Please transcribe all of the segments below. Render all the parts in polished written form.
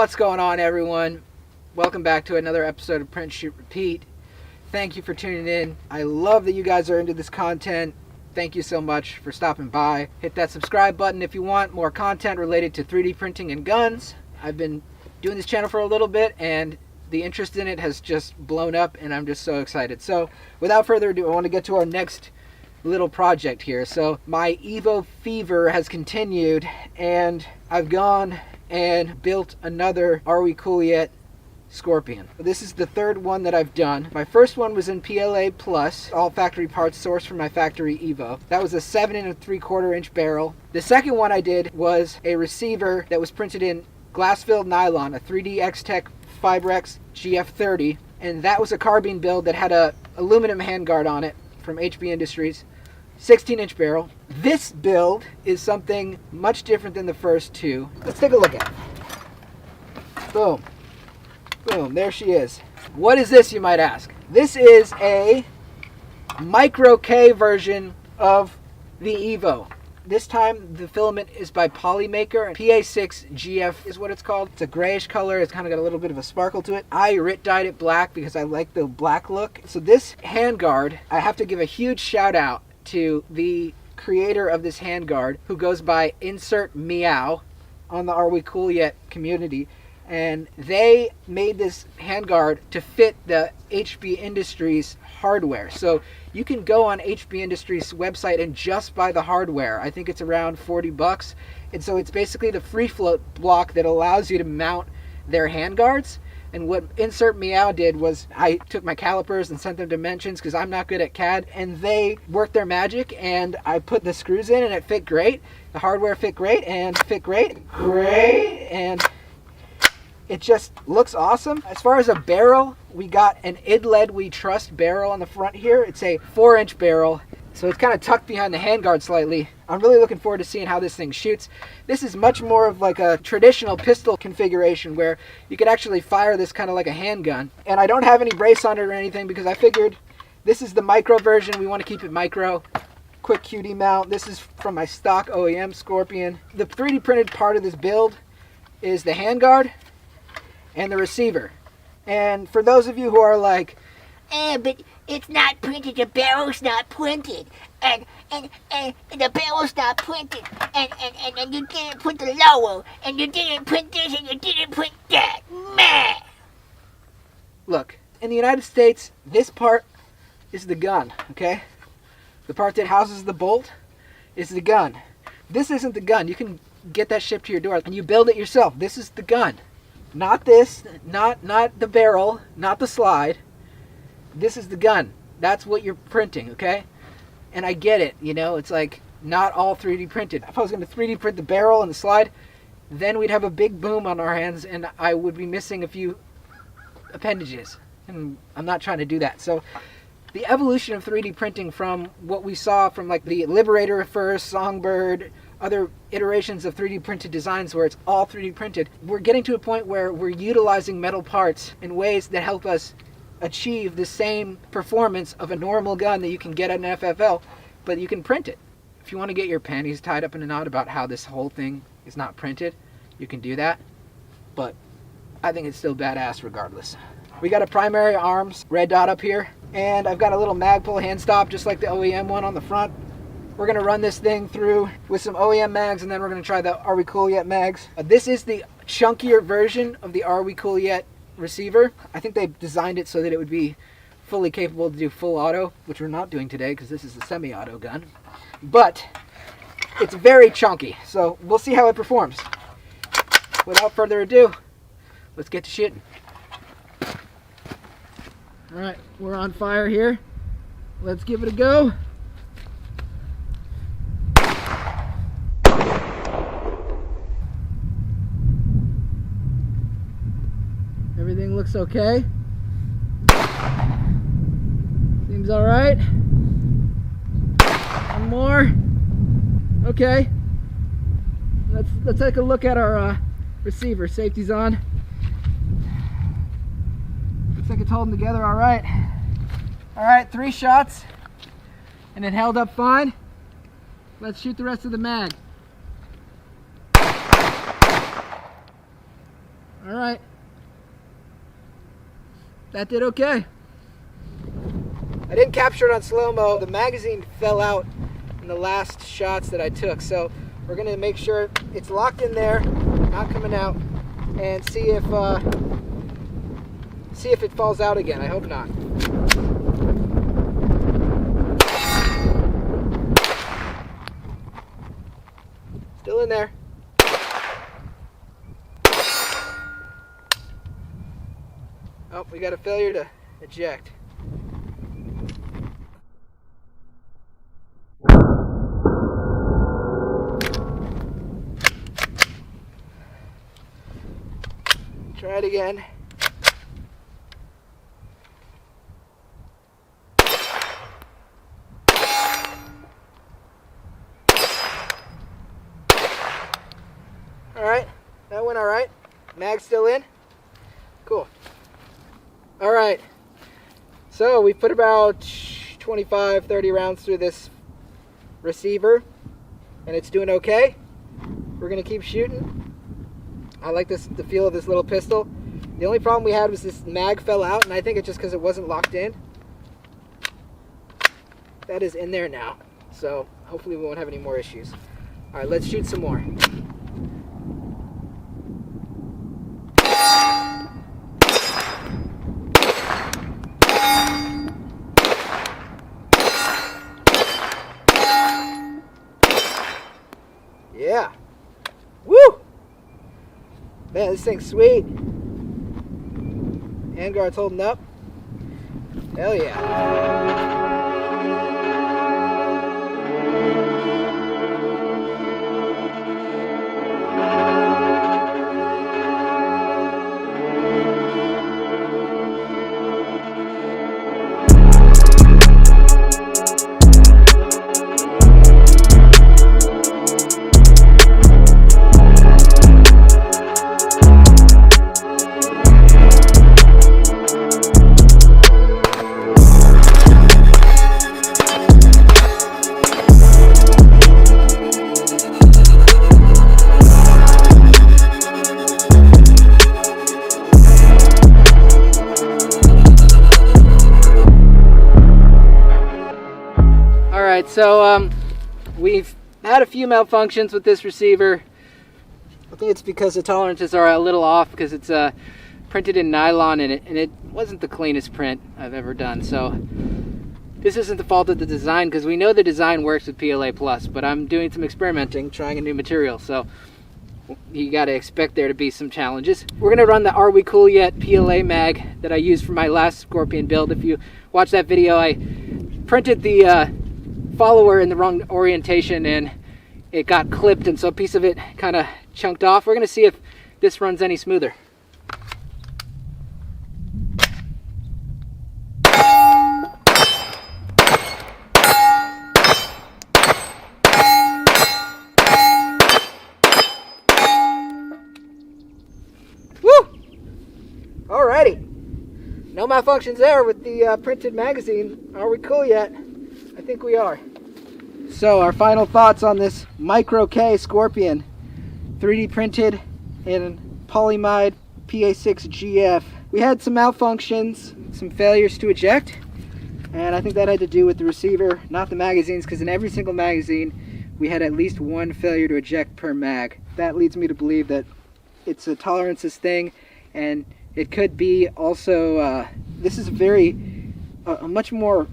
What's going on, everyone? Welcome back to another episode of Print, Shoot, Repeat. Thank you for tuning in. I love that you guys are into this content. Thank you so much for stopping by. Hit that subscribe button if you want more content related to 3D printing and guns. I've been doing this channel for a little bit and the interest in it has just blown up and I'm just so excited. So without further ado, I want to get to our next little project here. So my Evo fever has continued and I've gone and built another Are We Cool Yet Scorpion. This is the third one that I've done. My first one was in PLA Plus, all factory parts sourced from my factory Evo. That was a 7 3/4 inch barrel. The second one I did was a receiver that was printed in glass-filled nylon, a 3D X-Tech Fibrex GF30, and that was a carbine build that had a aluminum handguard on it from HB Industries. 16-inch barrel. This build is something much different than the first two. Let's take a look at it. Boom. Boom, there she is. What is this, you might ask? This is a Micro K version of the Evo. This time the filament is by Polymaker. PA6 GF is what it's called. It's a grayish color. It's kind of got a little bit of a sparkle to it. I dyed it black because I like the black look. So this handguard, I have to give a huge shout out to the creator of this handguard, who goes by Insert Meow on the Are We Cool Yet community. And they made this handguard to fit the HB Industries hardware. So you can go on HB Industries website and just buy the hardware. I think it's around 40 bucks. And so it's basically the free float block that allows you to mount their handguards. And what Insert Meow did was I took my calipers and sent them dimensions because I'm not good at CAD, and they worked their magic and I put the screws in and it fit great. The hardware fit great and fit great. And it just looks awesome. As far as a barrel, we got an IDLED We Trust barrel on the front here. It's a 4-inch barrel, so it's kind of tucked behind the handguard slightly. I'm really looking forward to seeing how this thing shoots. This is much more of like a traditional pistol configuration where you could actually fire this kind of like a handgun. And I don't have any brace on it or anything because I figured this is the micro version. We want to keep it micro. Quick QD mount. This is from my stock OEM Scorpion. The 3D printed part of this build is the handguard and the receiver. And for those of you who are like, but it's not printed, the barrel's not printed, and the barrel's not printed, and you didn't put the lower, and you didn't print this, and you didn't print that, man! Look, in the United States, this part is the gun, okay? The part that houses the bolt is the gun. This isn't the gun. You can get that shipped to your door, and you build it yourself. This is the gun. Not this, not the barrel, not the slide. This is the gun. That's what you're printing, okay? And I get it, you know, it's like not all 3D printed. If I was going to 3D print the barrel and the slide, then we'd have a big boom on our hands and I would be missing a few appendages. And I'm not trying to do that. So the evolution of 3D printing from what we saw from like the Liberator first, Songbird, other iterations of 3D printed designs where it's all 3D printed, we're getting to a point where we're utilizing metal parts in ways that help us achieve the same performance of a normal gun that you can get at an FFL, but you can print it. If you want to get your panties tied up in a knot about how this whole thing is not printed, you can do that, but I think it's still badass regardless. We got a primary arms red dot up here, and I've got a little Magpul hand stop just like the OEM one on the front. We're going to run this thing through with some OEM mags, and then we're going to try the Are We Cool Yet mags. This is the chunkier version of the Are We Cool Yet receiver. I think they designed it so that it would be fully capable to do full auto, which we're not doing today because this is a semi-auto gun. But it's very chunky, so we'll see how it performs. Without further ado, let's get to shooting. All right, we're on fire here. Let's give it a go. Everything looks okay. Seems all right. One more. Okay. Let's take a look at our receiver. Safety's on. Looks like it's holding together all right. All right, 3 shots, and it held up fine. Let's shoot the rest of the mag. All right. That did okay. I didn't capture it on slow-mo. The magazine fell out in the last shots that I took, so we're gonna make sure it's locked in there, not coming out, and see if it falls out again. I hope not. Still in there. Oh, we got a failure to eject. Try it again. All right, that went all right. Mag still in? Cool. All right, so we put about 25, 30 rounds through this receiver, and it's doing okay. We're gonna keep shooting. I like the feel of this little pistol. The only problem we had was this mag fell out, and I think it's just because it wasn't locked in. That is in there now, so hopefully we won't have any more issues. All right, let's shoot some more. Yeah. Woo! Man, this thing's sweet. Handguard's holding up. Hell yeah. Alright, so we've had a few malfunctions with this receiver. I think it's because the tolerances are a little off because it's printed in nylon and it wasn't the cleanest print I've ever done. So this isn't the fault of the design because we know the design works with PLA+, but I'm doing some experimenting, trying a new material. So you got to expect there to be some challenges. We're going to run the Are We Cool Yet PLA mag that I used for my last Scorpion build. If you watch that video, I printed the follower in the wrong orientation and it got clipped, and so a piece of it kind of chunked off. We're going to see if this runs any smoother. Woo! Alrighty. No malfunctions there with the printed magazine. Are we cool yet? I think we are. So our final thoughts on this Micro K Scorpion, 3D printed in polyimide PA6GF. We had some malfunctions, some failures to eject, and I think that had to do with the receiver, not the magazines, because in every single magazine we had at least one failure to eject per mag. That leads me to believe that it's a tolerances thing, and it could be also, this is a much more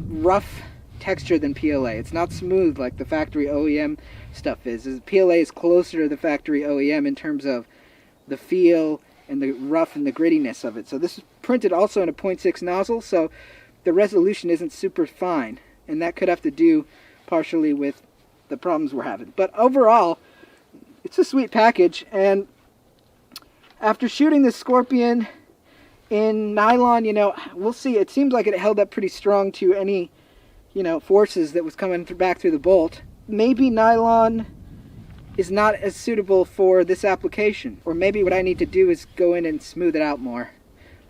rough texture than PLA. It's not smooth like the factory OEM stuff is. PLA is closer to the factory OEM in terms of the feel and the rough and the grittiness of it. So this is printed also in a 0.6 nozzle, so the resolution isn't super fine, and that could have to do partially with the problems we're having. But overall, it's a sweet package, and after shooting this Scorpion in nylon, we'll see. It seems like it held up pretty strong to any forces that was coming back through the bolt. Maybe nylon is not as suitable for this application, or maybe what I need to do is go in and smooth it out more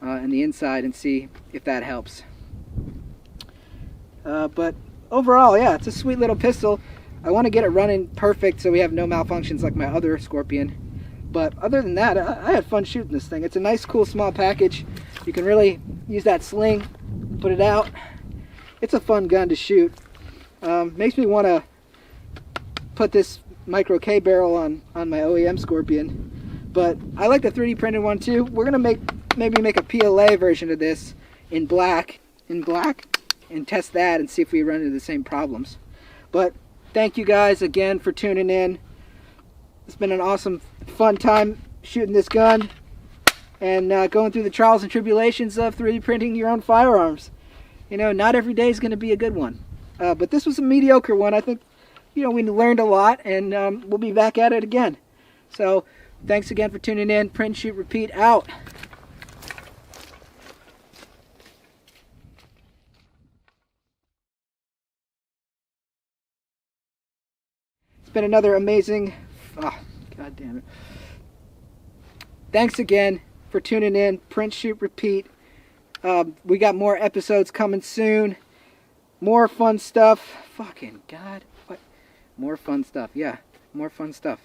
in the inside and see if that helps. But overall, yeah, it's a sweet little pistol. I want to get it running perfect so we have no malfunctions like my other Scorpion. But other than that, I had fun shooting this thing. It's a nice, cool, small package. You can really use that sling, put it out. It's a fun gun to shoot. Makes me want to put this micro K barrel on my OEM Scorpion. But I like the 3D printed one too. We're gonna maybe make a PLA version of this in black, and test that and see if we run into the same problems. But thank you guys again for tuning in. It's been an awesome, fun time shooting this gun and going through the trials and tribulations of 3D printing your own firearms. You know, not every day is going to be a good one. But this was a mediocre one. I think, you know, we learned a lot, and we'll be back at it again. So, thanks again for tuning in. Print, shoot, repeat, out. It's been another amazing... Oh, God damn it. Thanks again for tuning in. Print, shoot, repeat. We got more episodes coming soon. More fun stuff. Fucking God. What? More fun stuff. Yeah, more fun stuff.